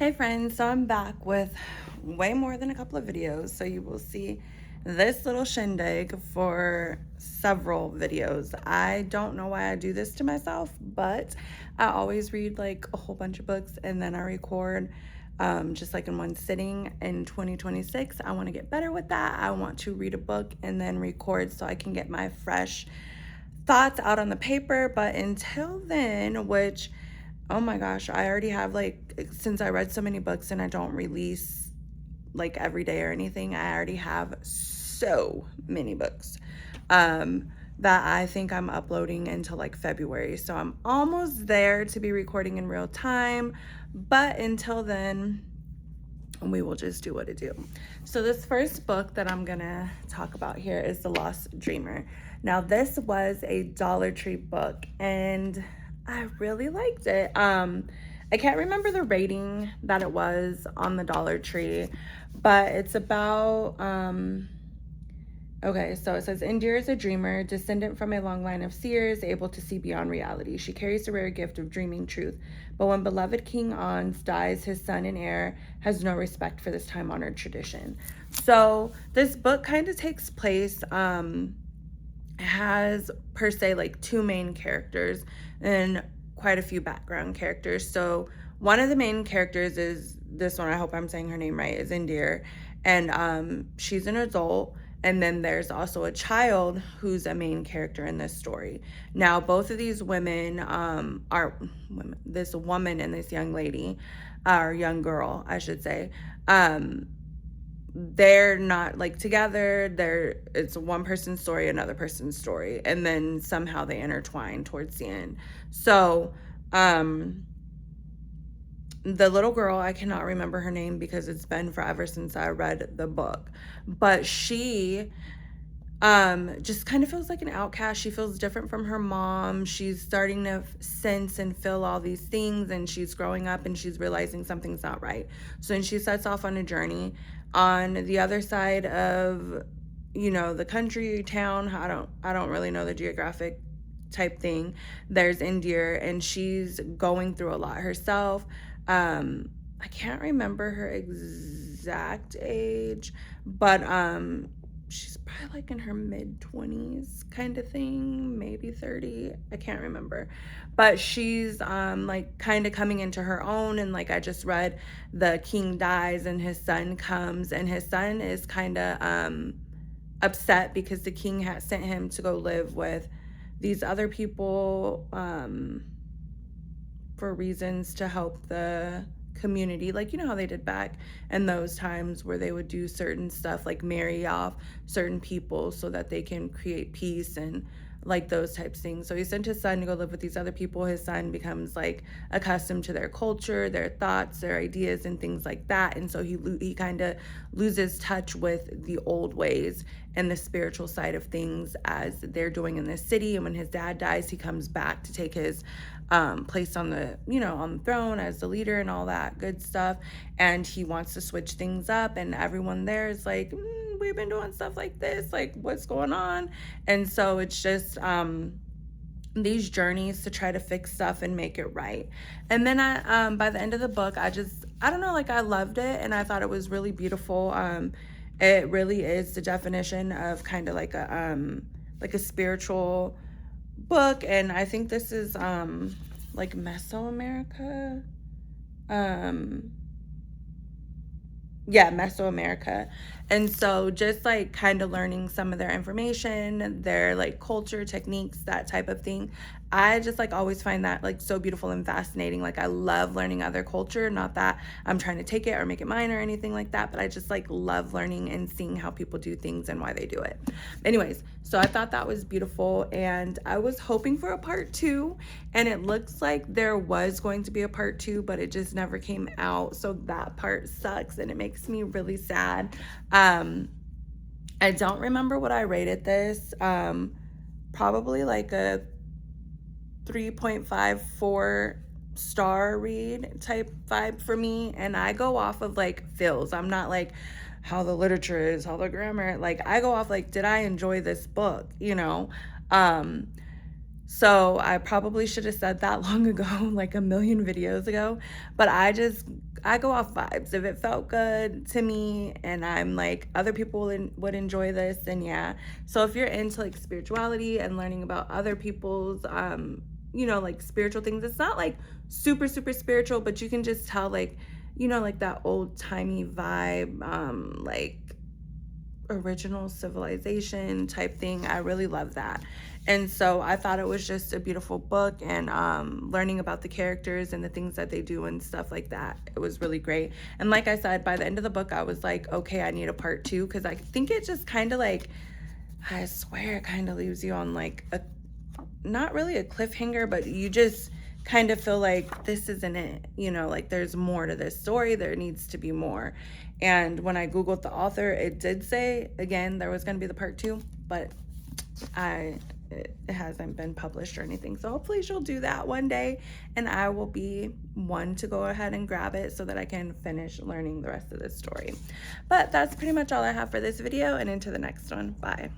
Hey friends, so I'm back with way more than a couple of videos. So you will see this little shindig for several videos. I don't know why I do this to myself, but I always read like a whole bunch of books and then I record just like in one sitting. In 2026, I want to get better with that. I want to read a book and then record so I can get my fresh thoughts out on the paper. But until then, which, oh my gosh, I already have like, since I read so many books and I don't release like every day or anything, I already have so many books that I think I'm uploading until like February. So I'm almost there to be recording in real time. But until then, we will just do what it do. So this first book that I'm gonna talk about here is The Lost Dreamer. Now this was a Dollar Tree book and I really liked it. I can't remember the rating that it was on the Dollar Tree, but it's about okay, so it says, Indira is a dreamer, descendant from a long line of seers, able to see beyond reality. She carries the rare gift of dreaming truth. But when beloved King Ans dies, his son and heir has no respect for this time-honored tradition. So this book kind of takes place, has per se like two main characters and quite a few background characters. So one of the main characters is this one, I hope I'm saying her name right, is Indira. And she's an adult. And then there's also a child who's a main character in this story. Now, both of these women are women. This woman and this young lady, or young girl, I should say. They're not like together. It's one person's story, another person's story, and then somehow they intertwine towards the end. So, the little girl, I cannot remember her name because it's been forever since I read the book, but she just kind of feels like an outcast. She feels different from her mom. She's starting to sense and feel all these things, and she's growing up and she's realizing something's not right. So then she sets off on a journey. On the other side of, the country, town, I don't really know the geographic type thing, there's Indira, and she's going through a lot herself. I can't remember her exact age, but she's probably like in her mid-20s kind of thing, maybe 30, I can't remember. But she's like kind of coming into her own, and like I just read, the king dies and his son comes, and his son is kind of upset because the king has sent him to go live with these other people for reasons to help the community, like how they did back in those times where they would do certain stuff like marry off certain people so that they can create peace and like those types of things. So he sent his son to go live with these other people. His son becomes like accustomed to their culture, their thoughts, their ideas, and things like that. And so he kind of loses touch with the old ways and the spiritual side of things as they're doing in this city. And when his dad dies, he comes back to take his place on the on the throne as the leader and all that good stuff. And he wants to switch things up, and everyone there is like, we've been doing stuff like this, like what's going on? And so it's just these journeys to try to fix stuff and make it right. And then I by the end of the book, I don't know, like I loved it and I thought it was really beautiful. It really is the definition of kind of like a spiritual book, and I think this is like Mesoamerica. Yeah, Mesoamerica. And so just like kind of learning some of their information, their like culture, techniques, that type of thing. I just like always find that like so beautiful and fascinating. Like I love learning other culture, not that I'm trying to take it or make it mine or anything like that, but I just like love learning and seeing how people do things and why they do it. Anyways, so I thought that was beautiful, and I was hoping for a part 2, and it looks like there was going to be a part 2, but it just never came out. So that part sucks and it makes me really sad. I don't remember what I rated this. Probably like a 3.54 star read type vibe for me. And I go off of like feels. I'm not like how the literature is, how the grammar, like I go off like, did I enjoy this book? So I probably should have said that long ago, like a million videos ago, but I go off vibes. If it felt good to me and I'm like, other people would enjoy this, then yeah. So if you're into like spirituality and learning about other people's, you know, like spiritual things, it's not like super, super spiritual, but you can just tell like, you know, like that old timey vibe, like original civilization type thing. I really love that. And so I thought it was just a beautiful book, and learning about the characters and the things that they do and stuff like that. It was really great. And like I said, by the end of the book, I was like, okay, I need a part 2, because I think it just kind of like, I swear it kind of leaves you on like a, not really a cliffhanger, but you just kind of feel like this isn't it, you know, like there's more to this story, there needs to be more. And when I googled the author, it did say again there was going to be the part 2, but it hasn't been published or anything. So hopefully she'll do that one day, and I will be one to go ahead and grab it so that I can finish learning the rest of this story. But that's pretty much all I have for this video, and into the next one. Bye.